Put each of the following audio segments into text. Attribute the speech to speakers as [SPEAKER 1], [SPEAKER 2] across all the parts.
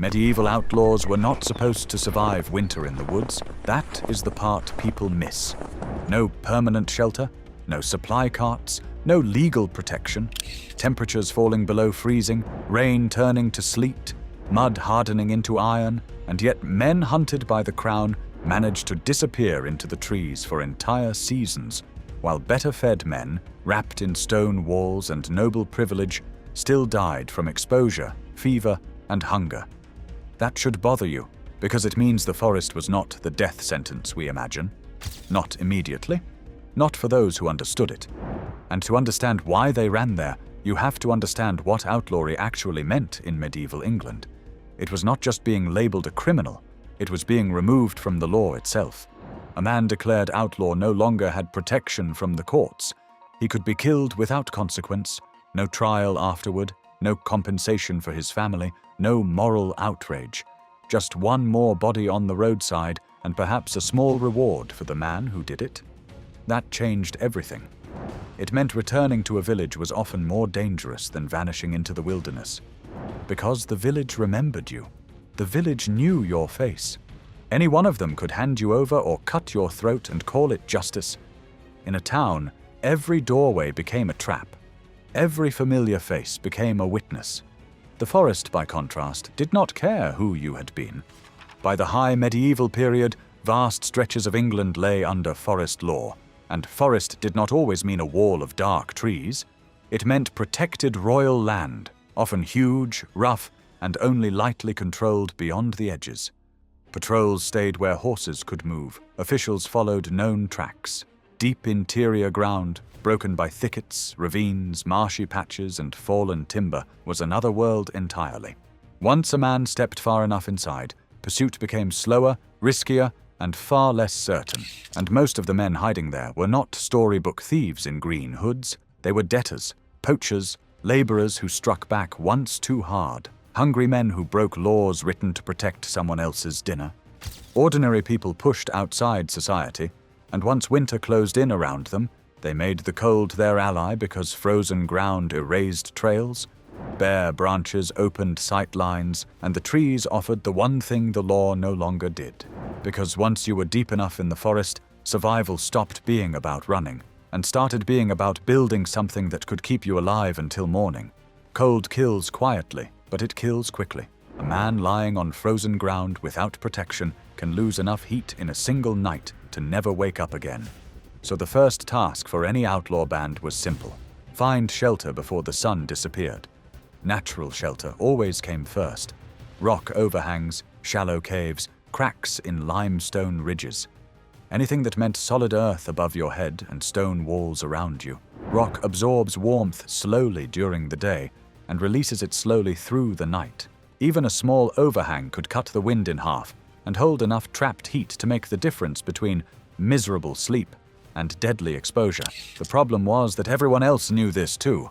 [SPEAKER 1] Medieval outlaws were not supposed to survive winter in the woods. That is the part people miss. No permanent shelter, no supply carts, no legal protection, temperatures falling below freezing, rain turning to sleet, mud hardening into iron, and yet men hunted by the crown managed to disappear into the trees for entire seasons, while better-fed men, wrapped in stone walls and noble privilege, still died from exposure, fever, and hunger. That should bother you, because it means the forest was not the death sentence we imagine. Not immediately. Not for those who understood it. And to understand why they ran there, you have to understand what outlawry actually meant in medieval England. It was not just being labeled a criminal, it was being removed from the law itself. A man declared outlaw no longer had protection from the courts. He could be killed without consequence, no trial afterward, no compensation for his family, no moral outrage. Just one more body on the roadside and perhaps a small reward for the man who did it. That changed everything. It meant returning to a village was often more dangerous than vanishing into the wilderness. Because the village remembered you. The village knew your face. Any one of them could hand you over or cut your throat and call it justice. In a town, every doorway became a trap. Every familiar face became a witness. The forest, by contrast, did not care who you had been. By the high medieval period, vast stretches of England lay under forest law, and forest did not always mean a wall of dark trees. It meant protected royal land, often huge, rough, and only lightly controlled beyond the edges. Patrols stayed where horses could move. Officials followed known tracks. Deep interior ground, broken by thickets, ravines, marshy patches, and fallen timber, was another world entirely. Once a man stepped far enough inside, pursuit became slower, riskier, and far less certain. And most of the men hiding there were not storybook thieves in green hoods. They were debtors, poachers, laborers who struck back once too hard, hungry men who broke laws written to protect someone else's dinner. Ordinary people pushed outside society, and once winter closed in around them, they made the cold their ally because frozen ground erased trails, bare branches opened sight lines, and the trees offered the one thing the law no longer did. Because once you were deep enough in the forest, survival stopped being about running and started being about building something that could keep you alive until morning. Cold kills quietly, but it kills quickly. A man lying on frozen ground without protection can lose enough heat in a single night to never wake up again. So the first task for any outlaw band was simple. Find shelter before the sun disappeared. Natural shelter always came first. Rock overhangs, shallow caves, cracks in limestone ridges. Anything that meant solid earth above your head and stone walls around you. Rock absorbs warmth slowly during the day and releases it slowly through the night. Even a small overhang could cut the wind in half and hold enough trapped heat to make the difference between miserable sleep and deadly exposure. The problem was that everyone else knew this too.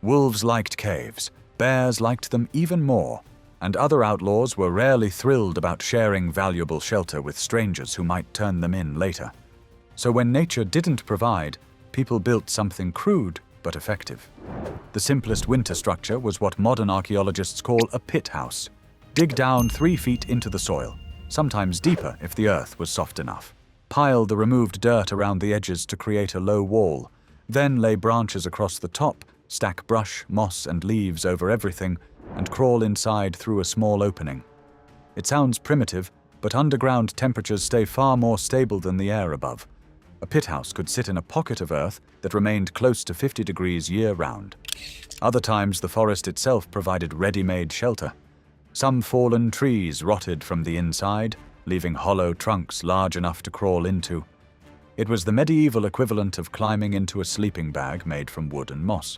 [SPEAKER 1] Wolves liked caves, bears liked them even more, and other outlaws were rarely thrilled about sharing valuable shelter with strangers who might turn them in later. So when nature didn't provide, people built something crude but effective. The simplest winter structure was what modern archaeologists call a pit house. Dig down 3 feet into the soil, sometimes deeper if the earth was soft enough. Pile the removed dirt around the edges to create a low wall, then lay branches across the top, stack brush, moss, and leaves over everything, and crawl inside through a small opening. It sounds primitive, but underground temperatures stay far more stable than the air above. A pit house could sit in a pocket of earth that remained close to 50 degrees year-round. Other times, the forest itself provided ready-made shelter. Some fallen trees rotted from the inside, leaving hollow trunks large enough to crawl into. It was the medieval equivalent of climbing into a sleeping bag made from wood and moss.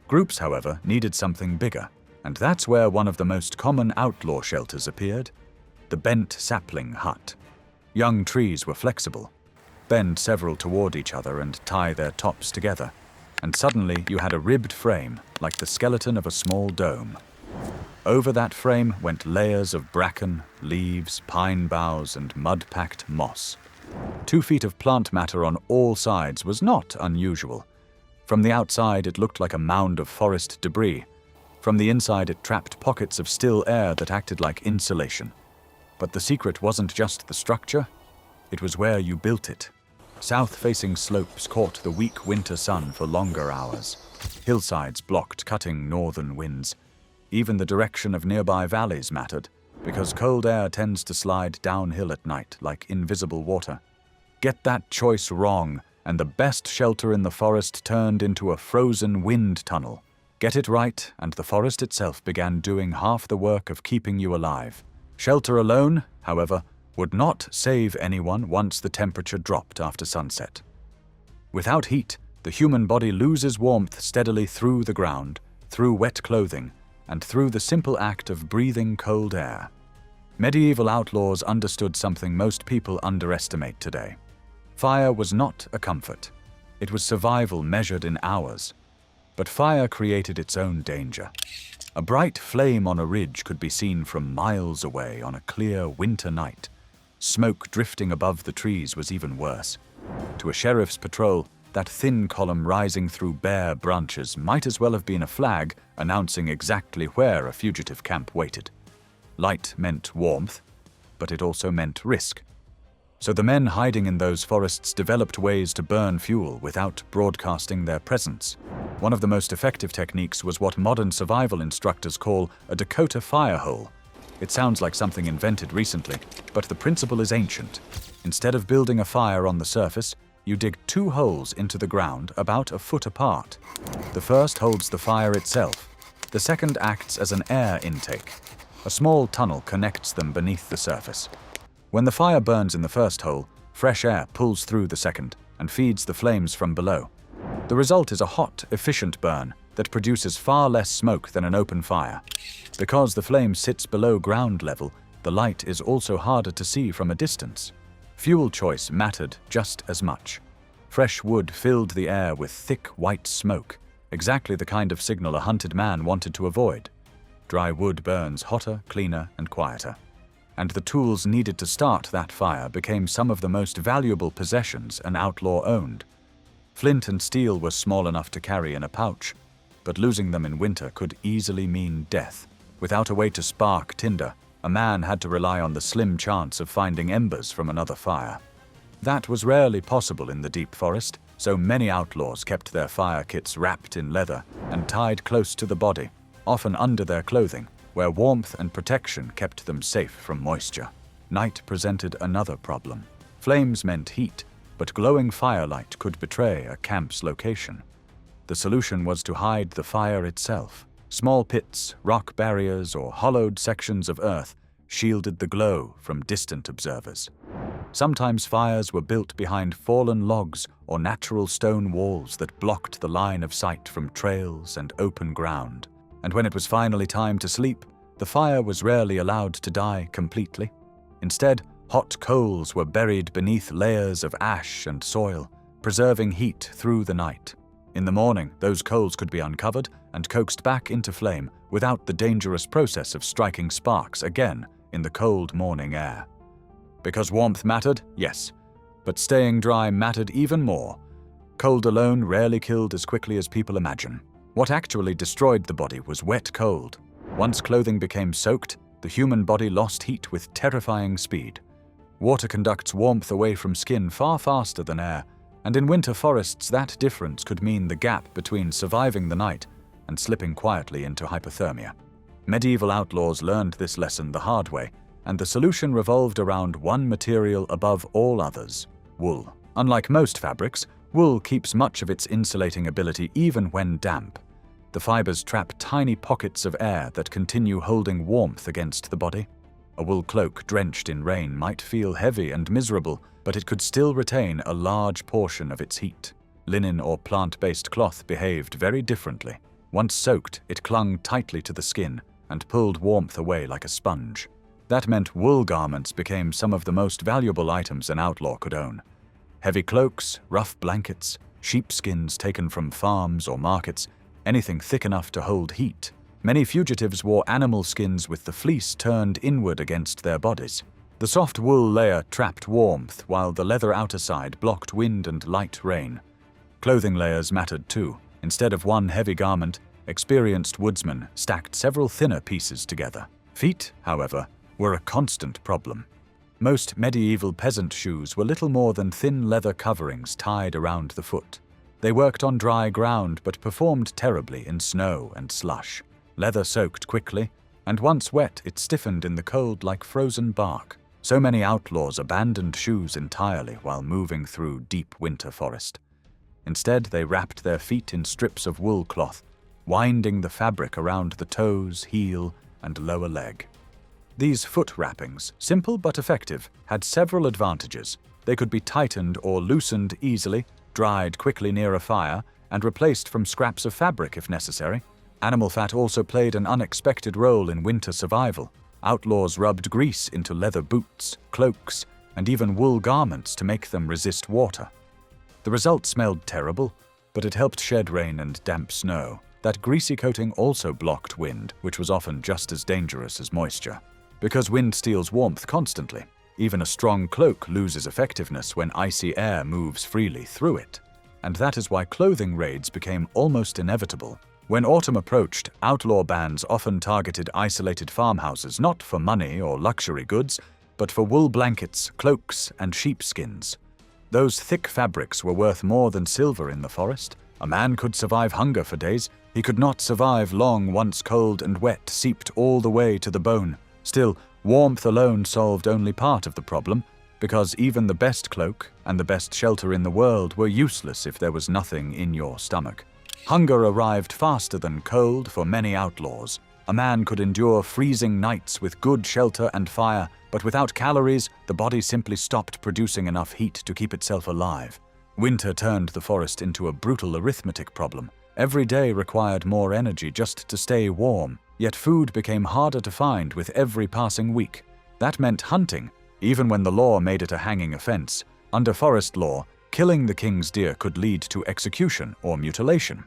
[SPEAKER 1] Groups, however, needed something bigger, and that's where one of the most common outlaw shelters appeared: the bent sapling hut. Young trees were flexible. Bend several toward each other and tie their tops together, and suddenly you had a ribbed frame, like the skeleton of a small dome. Over that frame went layers of bracken, leaves, pine boughs, and mud-packed moss. 2 feet of plant matter on all sides was not unusual. From the outside, it looked like a mound of forest debris. From the inside, it trapped pockets of still air that acted like insulation. But the secret wasn't just the structure, it was where you built it. South-facing slopes caught the weak winter sun for longer hours. Hillsides blocked cutting northern winds. Even the direction of nearby valleys mattered, because cold air tends to slide downhill at night like invisible water. Get that choice wrong, and the best shelter in the forest turned into a frozen wind tunnel. Get it right, and the forest itself began doing half the work of keeping you alive. Shelter alone, however, would not save anyone once the temperature dropped after sunset. Without heat, the human body loses warmth steadily through the ground, through wet clothing, and through the simple act of breathing cold air. Medieval outlaws understood something most people underestimate today. Fire was not a comfort. It was survival measured in hours. But fire created its own danger. A bright flame on a ridge could be seen from miles away on a clear winter night. Smoke drifting above the trees was even worse. To a sheriff's patrol, that thin column rising through bare branches might as well have been a flag announcing exactly where a fugitive camp waited. Light meant warmth, but it also meant risk. So the men hiding in those forests developed ways to burn fuel without broadcasting their presence. One of the most effective techniques was what modern survival instructors call a Dakota fire hole. It sounds like something invented recently, but the principle is ancient. Instead of building a fire on the surface, you dig 2 holes into the ground about a foot apart. The first holds the fire itself. The second acts as an air intake. A small tunnel connects them beneath the surface. When the fire burns in the first hole, fresh air pulls through the second and feeds the flames from below. The result is a hot, efficient burn that produces far less smoke than an open fire. Because the flame sits below ground level, the light is also harder to see from a distance. Fuel choice mattered just as much. Fresh wood filled the air with thick white smoke, exactly the kind of signal a hunted man wanted to avoid. Dry wood burns hotter, cleaner, and quieter. And the tools needed to start that fire became some of the most valuable possessions an outlaw owned. Flint and steel were small enough to carry in a pouch, but losing them in winter could easily mean death. Without a way to spark tinder, a man had to rely on the slim chance of finding embers from another fire. That was rarely possible in the deep forest, so many outlaws kept their fire kits wrapped in leather and tied close to the body, often under their clothing, where warmth and protection kept them safe from moisture. Night presented another problem. Flames meant heat, but glowing firelight could betray a camp's location. The solution was to hide the fire itself. Small pits, rock barriers, or hollowed sections of earth shielded the glow from distant observers. Sometimes fires were built behind fallen logs or natural stone walls that blocked the line of sight from trails and open ground. And when it was finally time to sleep, the fire was rarely allowed to die completely. Instead, hot coals were buried beneath layers of ash and soil, preserving heat through the night. In the morning, those coals could be uncovered and coaxed back into flame without the dangerous process of striking sparks again in the cold morning air. Because warmth mattered, yes, but staying dry mattered even more. Cold alone rarely killed as quickly as people imagine. What actually destroyed the body was wet cold. Once clothing became soaked, the human body lost heat with terrifying speed. Water conducts warmth away from skin far faster than air, and in winter forests that difference could mean the gap between surviving the night and slipping quietly into hypothermia. Medieval outlaws learned this lesson the hard way, and the solution revolved around one material above all others: wool. Unlike most fabrics, wool keeps much of its insulating ability even when damp. The fibers trap tiny pockets of air that continue holding warmth against the body. A wool cloak drenched in rain might feel heavy and miserable, but it could still retain a large portion of its heat. Linen or plant-based cloth behaved very differently. Once soaked, it clung tightly to the skin and pulled warmth away like a sponge. That meant wool garments became some of the most valuable items an outlaw could own. Heavy cloaks, rough blankets, sheepskins taken from farms or markets, anything thick enough to hold heat. Many fugitives wore animal skins with the fleece turned inward against their bodies. The soft wool layer trapped warmth, while the leather outer side blocked wind and light rain. Clothing layers mattered too. Instead of one heavy garment, Experienced woodsmen stacked several thinner pieces together. Feet, however, were a constant problem. Most medieval peasant shoes were little more than thin leather coverings tied around the foot. They worked on dry ground but performed terribly in snow and slush. Leather soaked quickly, and once wet it stiffened in the cold like frozen bark. So many outlaws abandoned shoes entirely while moving through deep winter forest. Instead, they wrapped their feet in strips of wool cloth, winding the fabric around the toes, heel, and lower leg. These foot wrappings, simple but effective, had several advantages. They could be tightened or loosened easily, dried quickly near a fire, and replaced from scraps of fabric if necessary. Animal fat also played an unexpected role in winter survival. Outlaws rubbed grease into leather boots, cloaks, and even wool garments to make them resist water. The result smelled terrible, but it helped shed rain and damp snow. That greasy coating also blocked wind, which was often just as dangerous as moisture. Because wind steals warmth constantly, even a strong cloak loses effectiveness when icy air moves freely through it. And that is why clothing raids became almost inevitable. When autumn approached, outlaw bands often targeted isolated farmhouses not for money or luxury goods, but for wool blankets, cloaks, and sheepskins. Those thick fabrics were worth more than silver in the forest. A man could survive hunger for days. He could not survive long once cold and wet seeped all the way to the bone. Still, warmth alone solved only part of the problem, because even the best cloak and the best shelter in the world were useless if there was nothing in your stomach. Hunger arrived faster than cold for many outlaws. A man could endure freezing nights with good shelter and fire, but without calories, the body simply stopped producing enough heat to keep itself alive. Winter turned the forest into a brutal arithmetic problem. Every day required more energy just to stay warm, yet food became harder to find with every passing week. That meant hunting, even when the law made it a hanging offense. Under forest law, killing the king's deer could lead to execution or mutilation.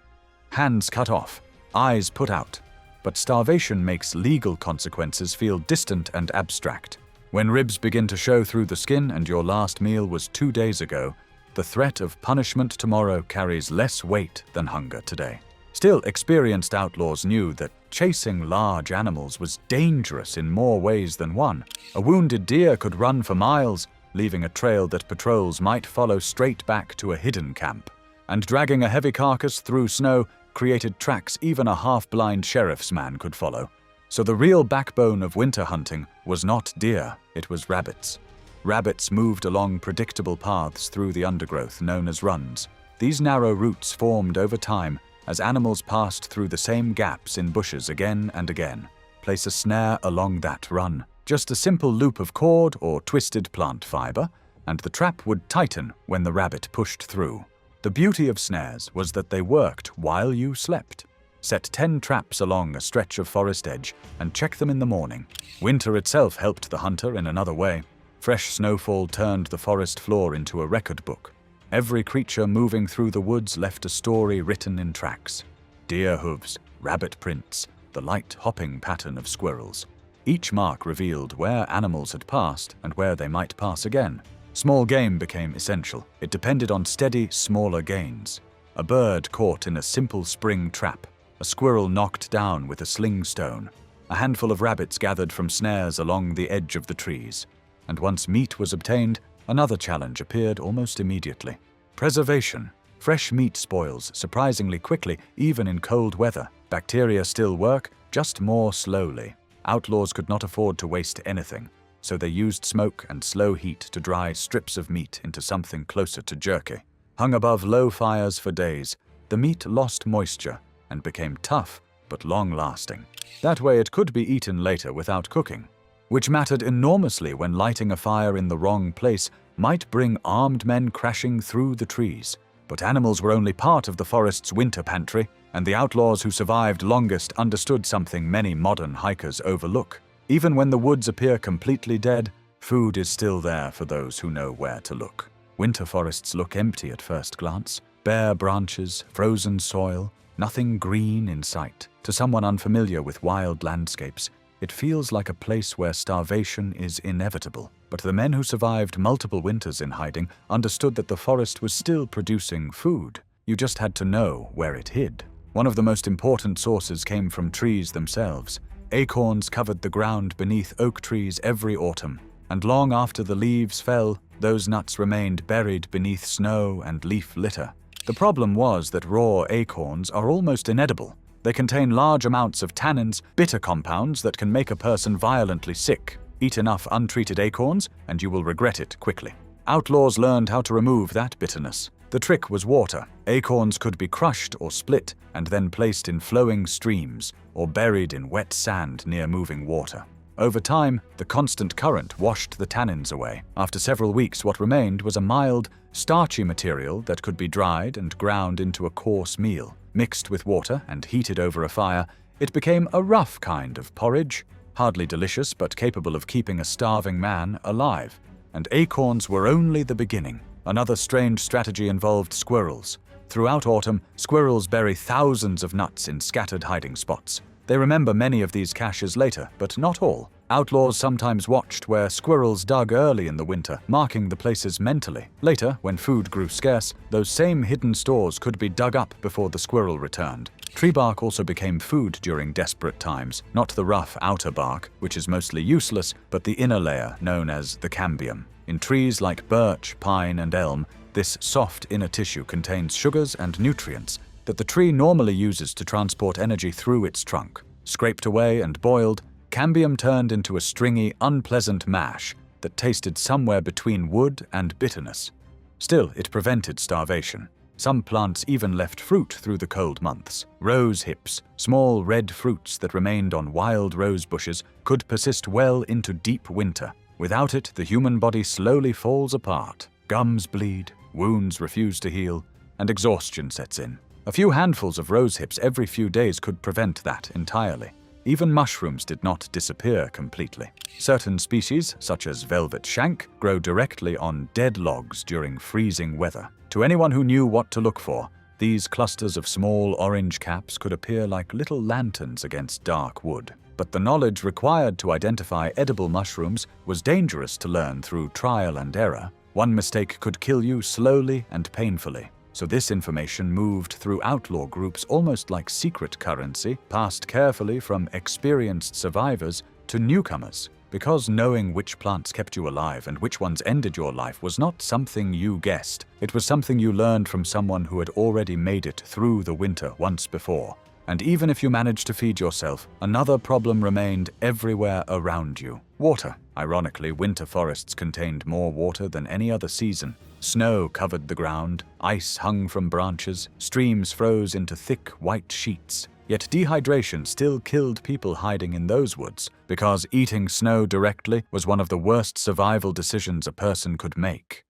[SPEAKER 1] Hands cut off, eyes put out. But starvation makes legal consequences feel distant and abstract. When ribs begin to show through the skin and your last meal was 2 days ago, the threat of punishment tomorrow carries less weight than hunger today. Still, experienced outlaws knew that chasing large animals was dangerous in more ways than one. A wounded deer could run for miles, leaving a trail that patrols might follow straight back to a hidden camp. And dragging a heavy carcass through snow created tracks even a half-blind sheriff's man could follow. So the real backbone of winter hunting was not deer, it was rabbits. Rabbits moved along predictable paths through the undergrowth known as runs. These narrow routes formed over time as animals passed through the same gaps in bushes again and again. Place a snare along that run, just a simple loop of cord or twisted plant fiber, and the trap would tighten when the rabbit pushed through. The beauty of snares was that they worked while you slept. Set 10 traps along a stretch of forest edge and check them in the morning. Winter itself helped the hunter in another way. Fresh snowfall turned the forest floor into a record book. Every creature moving through the woods left a story written in tracks. Deer hooves, rabbit prints, the light hopping pattern of squirrels. Each mark revealed where animals had passed and where they might pass again. Small game became essential. It depended on steady, smaller gains. A bird caught in a simple spring trap, a squirrel knocked down with a sling stone, a handful of rabbits gathered from snares along the edge of the trees. And once meat was obtained, another challenge appeared almost immediately. Preservation. Fresh meat spoils surprisingly quickly, even in cold weather. Bacteria still work, just more slowly. Outlaws could not afford to waste anything, so they used smoke and slow heat to dry strips of meat into something closer to jerky. Hung above low fires for days, the meat lost moisture and became tough but long-lasting. That way it could be eaten later without cooking, which mattered enormously when lighting a fire in the wrong place might bring armed men crashing through the trees. But animals were only part of the forest's winter pantry, and the outlaws who survived longest understood something many modern hikers overlook. Even when the woods appear completely dead, food is still there for those who know where to look. Winter forests look empty at first glance. Bare branches, frozen soil, nothing green in sight. To someone unfamiliar with wild landscapes, it feels like a place where starvation is inevitable. But the men who survived multiple winters in hiding understood that the forest was still producing food. You just had to know where it hid. One of the most important sources came from trees themselves. Acorns covered the ground beneath oak trees every autumn, and long after the leaves fell, those nuts remained buried beneath snow and leaf litter. The problem was that raw acorns are almost inedible. They contain large amounts of tannins, bitter compounds that can make a person violently sick. Eat enough untreated acorns, and you will regret it quickly. Outlaws learned how to remove that bitterness. The trick was water. Acorns could be crushed or split and then placed in flowing streams or buried in wet sand near moving water. Over time, the constant current washed the tannins away. After several weeks, what remained was a mild, starchy material that could be dried and ground into a coarse meal. Mixed with water and heated over a fire, it became a rough kind of porridge, hardly delicious but capable of keeping a starving man alive. And acorns were only the beginning. Another strange strategy involved squirrels. Throughout autumn, squirrels bury thousands of nuts in scattered hiding spots. They remember many of these caches later, but not all. Outlaws sometimes watched where squirrels dug early in the winter, marking the places mentally. Later, when food grew scarce, those same hidden stores could be dug up before the squirrel returned. Tree bark also became food during desperate times, not the rough outer bark, which is mostly useless, but the inner layer known as the cambium. In trees like birch, pine, and elm, this soft inner tissue contains sugars and nutrients that the tree normally uses to transport energy through its trunk. Scraped away and boiled, cambium turned into a stringy, unpleasant mash that tasted somewhere between wood and bitterness. Still, it prevented starvation. Some plants even left fruit through the cold months. Rose hips, small red fruits that remained on wild rose bushes, could persist well into deep winter. Without it, the human body slowly falls apart. Gums bleed, wounds refuse to heal, and exhaustion sets in. A few handfuls of rose hips every few days could prevent that entirely. Even mushrooms did not disappear completely. Certain species, such as velvet shank, grow directly on dead logs during freezing weather. To anyone who knew what to look for, these clusters of small orange caps could appear like little lanterns against dark wood. But the knowledge required to identify edible mushrooms was dangerous to learn through trial and error. One mistake could kill you slowly and painfully. So this information moved through outlaw groups almost like secret currency, passed carefully from experienced survivors to newcomers. Because knowing which plants kept you alive and which ones ended your life was not something you guessed. It was something you learned from someone who had already made it through the winter once before. And even if you managed to feed yourself, another problem remained everywhere around you. Water. Ironically, winter forests contained more water than any other season. Snow covered the ground, ice hung from branches, streams froze into thick white sheets. Yet dehydration still killed people hiding in those woods, because eating snow directly was one of the worst survival decisions a person could make.